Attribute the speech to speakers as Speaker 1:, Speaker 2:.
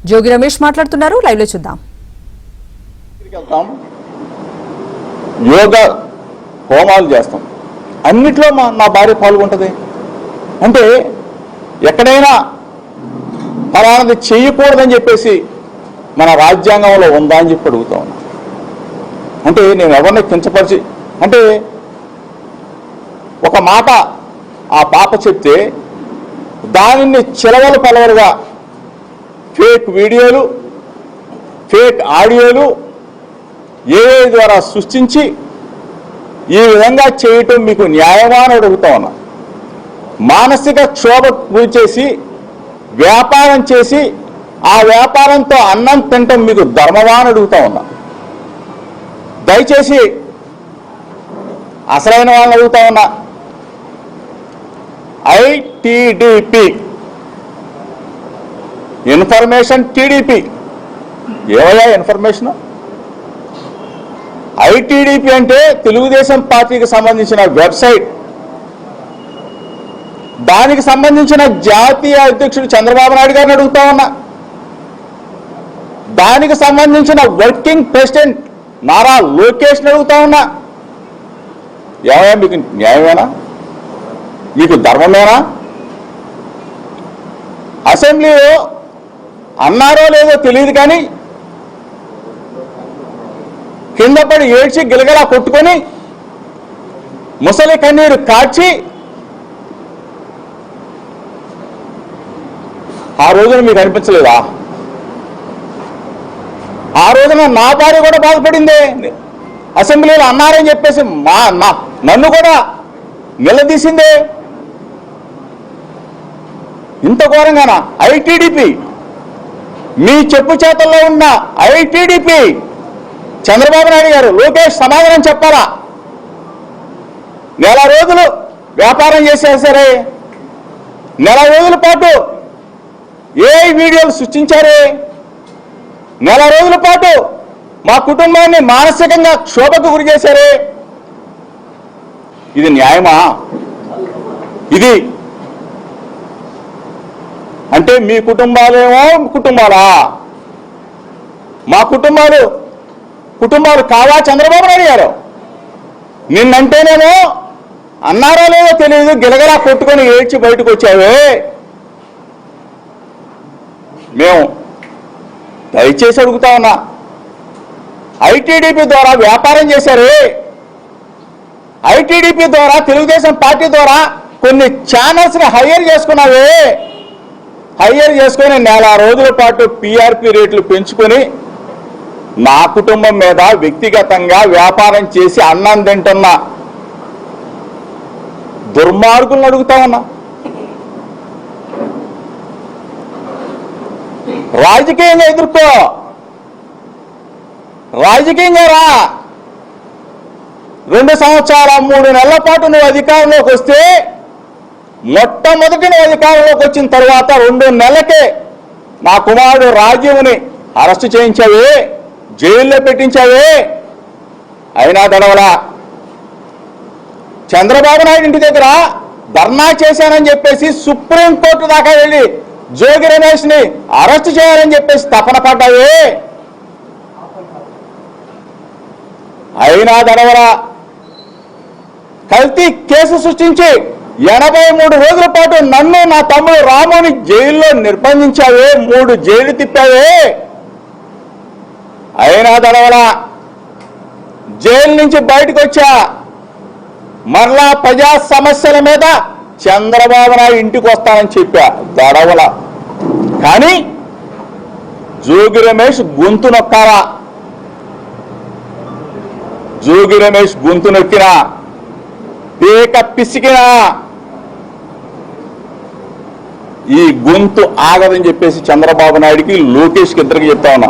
Speaker 1: జోగి రమేష్ మాట్లాడుతున్నారు, లైవ్ లో చూద్దాం.
Speaker 2: యోగా హోమాలు చేస్తాం, అన్నిట్లో నా భార్య పాల్గొంటుంది అంటే ఎక్కడైనా ఫలానది చేయకూడదని చెప్పేసి మన రాజ్యాంగంలో ఉందా అని చెప్పి అడుగుతా ఉన్నా. అంటే నేను ఎవరిని కించపరిచి అంటే ఒక మాట ఆ పాప చెప్తే దానిని చిలవలు పలవలుగా ఫేక్ వీడియోలు, ఫేక్ ఆడియోలు ఏఐ ద్వారా సృష్టించి ఈ విధంగా చేయటం మీకు న్యాయమా అని అడుగుతా ఉన్నా. మానసిక క్షోభకు గురి చేసి వ్యాపారం చేసి ఆ వ్యాపారంతో అన్నం తినటం మీకు ధర్మమా అని అడుగుతా ఉన్నా. దయచేసి అసలైన వాళ్ళని అడుగుతా ఉన్నా. ఐటీడీపీ ఇన్ఫర్మేషన్ టీడీపీ ఏవయ్యా ఇన్ఫర్మేషన్? ఐటీడీపీ అంటే తెలుగుదేశం పార్టీకి సంబంధించిన వెబ్సైట్. దానికి సంబంధించిన జాతీయ అధ్యక్షుడు చంద్రబాబు నాయుడు గారిని అడుగుతా ఉన్నా. దానికి సంబంధించిన వర్కింగ్ ప్రెసిడెంట్ నారా లోకేష్ని అడుగుతా ఉన్నా. ఏమయ్యా మీకు న్యాయమేనా? మీకు ధర్మమేనా? అసెంబ్లీలో అన్నారో లేదో తెలియదు కానీ కింద పడి ఏడ్చి గిలగలా కొట్టుకొని ముసలి కన్నీరు కార్చి ఆ రోజున మీకు అనిపించలేదా? ఆ రోజున నా భార్య కూడా బాధపడిందే. అసెంబ్లీలో అన్నారని చెప్పేసి నన్ను కూడా నిలదీసిందే. ఇంత ఘోరంగానా? ఐటీడీపీ మీ చెప్పు చేతల్లో ఉన్న ఐటీడీపీ చంద్రబాబు నాయుడు గారు, లోకేష్ సమాధానం చెప్పాలా? నెల రోజులు వ్యాపారం చేసేసరే, నెల రోజుల పాటు ఏ వీడియోలు సృష్టించారే, నెల రోజుల పాటు మా కుటుంబాన్ని మానసికంగా క్షోభకు గురి చేశారే. ఇది న్యాయమా? ఇది అంటే మీ కుటుంబాలేమో కుటుంబాలా? మా కుటుంబాలు కావా చంద్రబాబు నాయుడు గారు? నిన్నంటేనేమో అన్నారో లేదో తెలియదు గిలగలా కొట్టుకొని ఏడ్చి బయటకు వచ్చావే. మేము దయచేసి అడుగుతా ఉన్నా, ఐటీడీపీ ద్వారా వ్యాపారం చేశారే, ఐటీడీపీ ద్వారా తెలుగుదేశం పార్టీ ద్వారా కొన్ని ఛానల్స్ని హైర్ చేసుకున్నావే. హైర్ చేసుకొని నెల రోజుల పాటు పీఆర్పీ రేట్లు పెంచుకొని నా కుటుంబం మీద వ్యక్తిగతంగా వ్యాపారం చేసి అన్నం తింటున్న దుర్మార్గులను అడుగుతా ఉన్నా. రాజకీయంగా ఎదుర్కో, రాజకీయంగా రా. 2 సంవత్సరాల 3 నెలల పాటు నువ్వు అధికారంలోకి వస్తే, మొట్టమొదటి నువ్వు అధికారంలోకి వచ్చిన తర్వాత 2 నెలలకే నా కుమారుడు రాజీవ్ని అరెస్టు చేయించావే, జైల్లో పెట్టించావే. అయినా దడవలా. చంద్రబాబు నాయుడు ఇంటి దగ్గర ధర్నా చేశానని చెప్పేసి సుప్రీంకోర్టు దాకా వెళ్ళి జోగి రమేష్ ని అరెస్టు చేయాలని చెప్పేసి తపన పడ్డావే. అయినా దడవలా. కల్తీ కేసు సృష్టించి 83 రోజుల పాటు నన్ను నా తమ్ముడు రాముని జైల్లో నిర్బంధించావే, 3 జైలు తిప్పావే. అయినా దడవలా. జైలు నుంచి బయటకు వచ్చా, మరలా ప్రజా సమస్యల మీద చంద్రబాబు నాయుడు ఇంటికి వస్తానని చెప్పా, దడవల. కానీ జోగి రమేష్ గొంతు నొక్కాలా? జోగి రమేష్ గొంతు నొక్కినా, పేక పిసికినా ఈ గొంతు ఆగదని చెప్పేసి చంద్రబాబు నాయుడికి, లోకేష్కి ఇద్దరికి చెప్తా ఉన్నా.